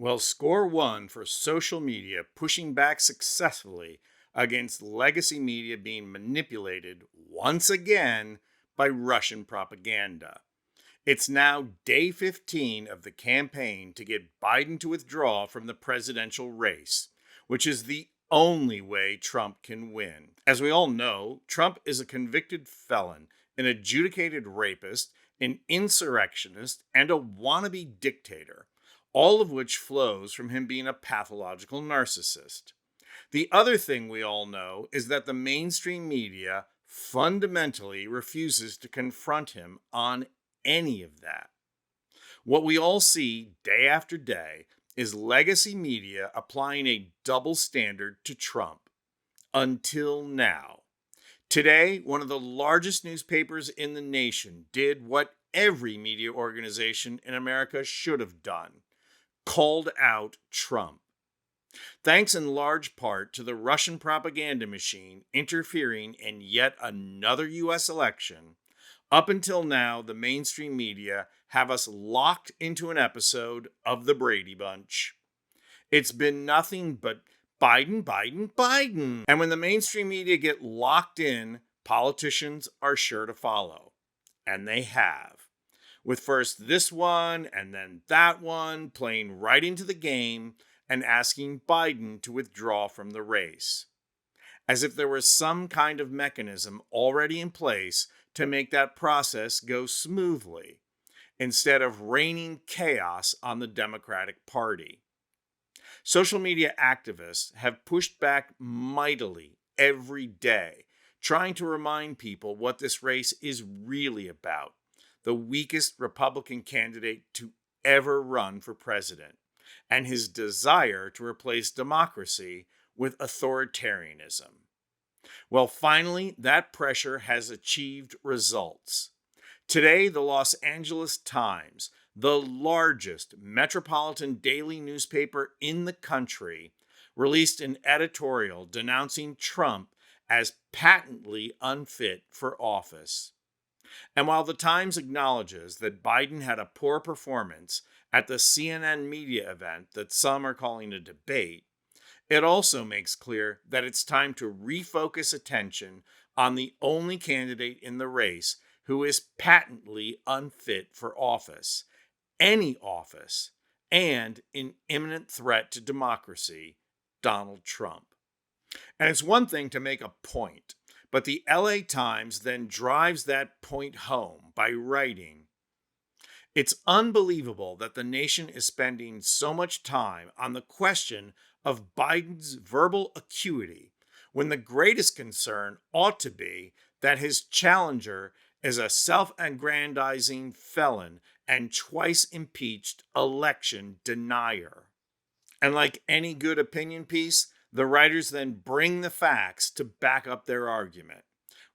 Well, score one for social media pushing back successfully against legacy media being manipulated once again by Russian propaganda. It's now day 15 of the campaign to get Biden to withdraw from the presidential race, which is the only way Trump can win. As we all know, Trump is a convicted felon, an adjudicated rapist, an insurrectionist, and a wannabe dictator, all of which flows from him being a pathological narcissist. The other thing we all know is that the mainstream media fundamentally refuses to confront him on any of that. What we all see day after day is legacy media applying a double standard to Trump until now. Today, one of the largest newspapers in the nation did what every media organization in America should have done: called out Trump. Thanks in large part to the Russian propaganda machine interfering in yet another US election, up until now, the mainstream media have us locked into an episode of the Brady Bunch. It's been nothing but Biden, Biden, Biden. And when the mainstream media get locked in, politicians are sure to follow. And they have. With first this one and then that one playing right into the game and asking Biden to withdraw from the race. As if there was some kind of mechanism already in place to make that process go smoothly, instead of raining chaos on the Democratic Party. Social media activists have pushed back mightily every day, trying to remind people what this race is really about: the weakest Republican candidate to ever run for president, and his desire to replace democracy with authoritarianism. Well, finally, that pressure has achieved results. Today, the Los Angeles Times, the largest metropolitan daily newspaper in the country, released an editorial denouncing Trump as patently unfit for office. And while the Times acknowledges that Biden had a poor performance at the CNN media event that some are calling a debate, it also makes clear that it's time to refocus attention on the only candidate in the race who is patently unfit for office, any office, and an imminent threat to democracy: Donald Trump. And it's one thing to make a point, but the LA Times then drives that point home by writing, "It's unbelievable that the nation is spending so much time on the question of Biden's verbal acuity when the greatest concern ought to be that his challenger is a self-aggrandizing felon and twice impeached election denier." And like any good opinion piece, the writers then bring the facts to back up their argument,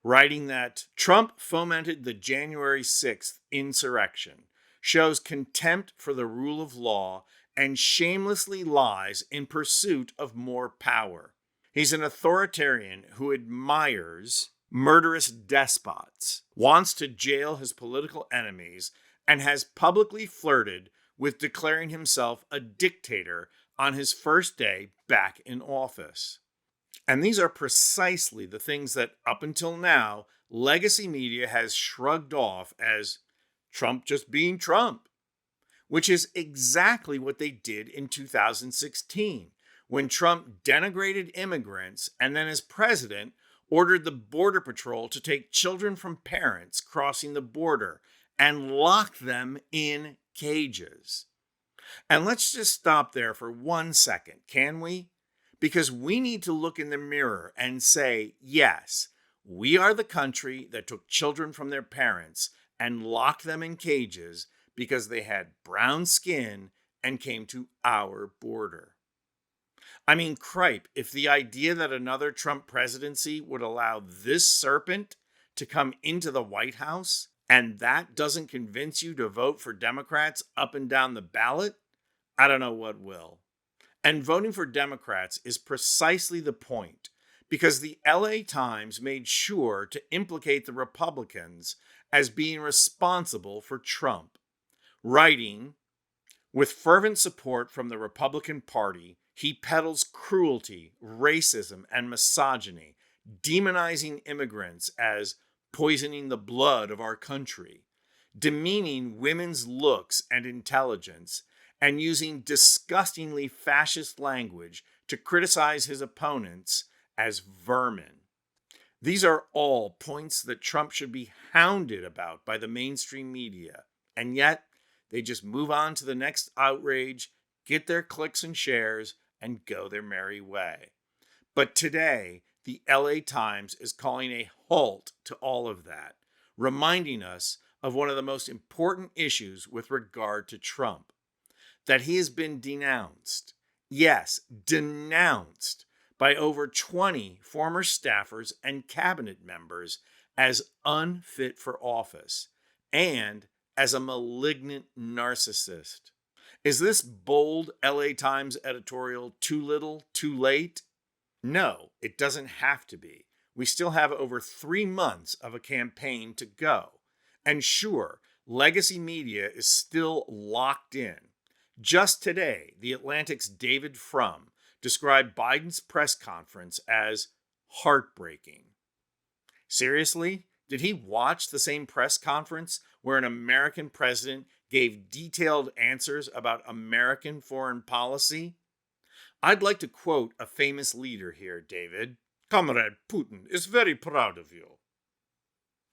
writing that Trump fomented the January 6th insurrection, shows contempt for the rule of law, and shamelessly lies in pursuit of more power. He's an authoritarian who admires murderous despots, wants to jail his political enemies, and has publicly flirted with declaring himself a dictator on his first day back in office. And these are precisely the things that, up until now, legacy media has shrugged off as Trump just being Trump, which is exactly what they did in 2016, when Trump denigrated immigrants and then, as president, ordered the Border Patrol to take children from parents crossing the border and lock them in cages. And let's just stop there for 1 second, can we? Because we need to look in the mirror and say, yes, we are the country that took children from their parents and locked them in cages because they had brown skin and came to our border. I mean, cripe, if the idea that another Trump presidency would allow this serpent to come into the White House, and that doesn't convince you to vote for Democrats up and down the ballot, I don't know what will. And voting for Democrats is precisely the point, because the LA Times made sure to implicate the Republicans as being responsible for Trump, writing, With fervent support from the Republican Party, he peddles cruelty, racism, and misogyny, demonizing immigrants as poisoning the blood of our country, demeaning women's looks and intelligence, and using disgustingly fascist language to criticize his opponents as vermin. These are all points that Trump should be hounded about by the mainstream media, and yet they just move on to the next outrage, get their clicks and shares, and go their merry way. But today, the LA Times is calling a halt to all of that, reminding us of one of the most important issues with regard to Trump, that he has been denounced. Yes, denounced by over 20 former staffers and cabinet members as unfit for office and as a malignant narcissist. Is this bold LA Times editorial too little, too late? No, it doesn't have to be. We still have over 3 months of a campaign to go. And sure, legacy media is still locked in. Just today, The Atlantic's David Frum described Biden's press conference as heartbreaking. Seriously? Did he watch the same press conference where an American president gave detailed answers about American foreign policy? I'd like to quote a famous leader here, David. Comrade Putin is very proud of you.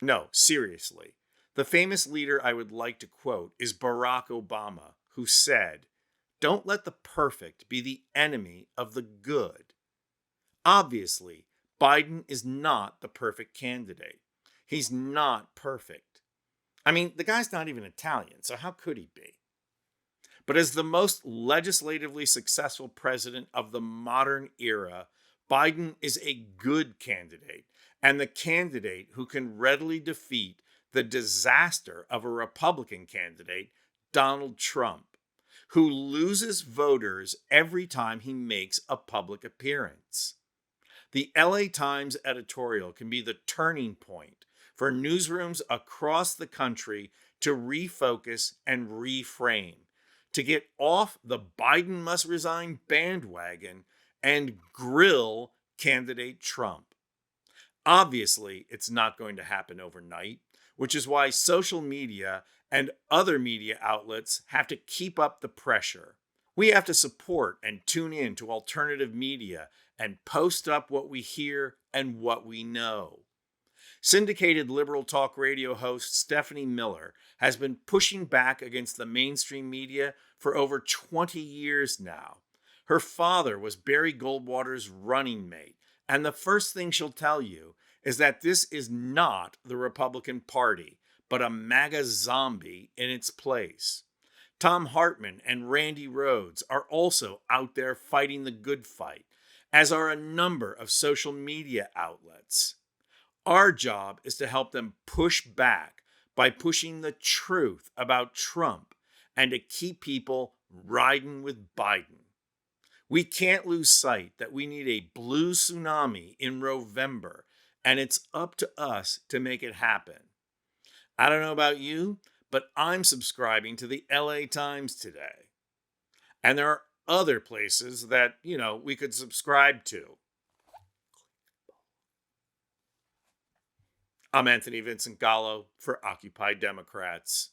No, seriously. The famous leader I would like to quote is Barack Obama, who said, "Don't let the perfect be the enemy of the good." Obviously, Biden is not the perfect candidate. He's not perfect. I mean, the guy's not even Italian, so how could he be? But as the most legislatively successful president of the modern era, Biden is a good candidate, and the candidate who can readily defeat the disaster of a Republican candidate, Donald Trump, who loses voters every time he makes a public appearance. The LA Times editorial can be the turning point for newsrooms across the country to refocus and reframe, to get off the Biden must resign bandwagon and grill candidate Trump. Obviously, it's not going to happen overnight, which is why social media and other media outlets have to keep up the pressure. We have to support and tune in to alternative media and post up what we hear and what we know. Syndicated liberal talk radio host Stephanie Miller has been pushing back against the mainstream media for over 20 years now. Her father was Barry Goldwater's running mate, and the first thing she'll tell you is that this is not the Republican Party, but a MAGA zombie in its place. Tom Hartman and Randy Rhoads are also out there fighting the good fight, as are a number of social media outlets. Our job is to help them push back by pushing the truth about Trump and to keep people riding with Biden. We can't lose sight that we need a blue tsunami in November, and it's up to us to make it happen. I don't know about you, but I'm subscribing to the LA Times today. And there are other places that, we could subscribe to. I'm Anthony Vincent Gallo for Occupy Democrats.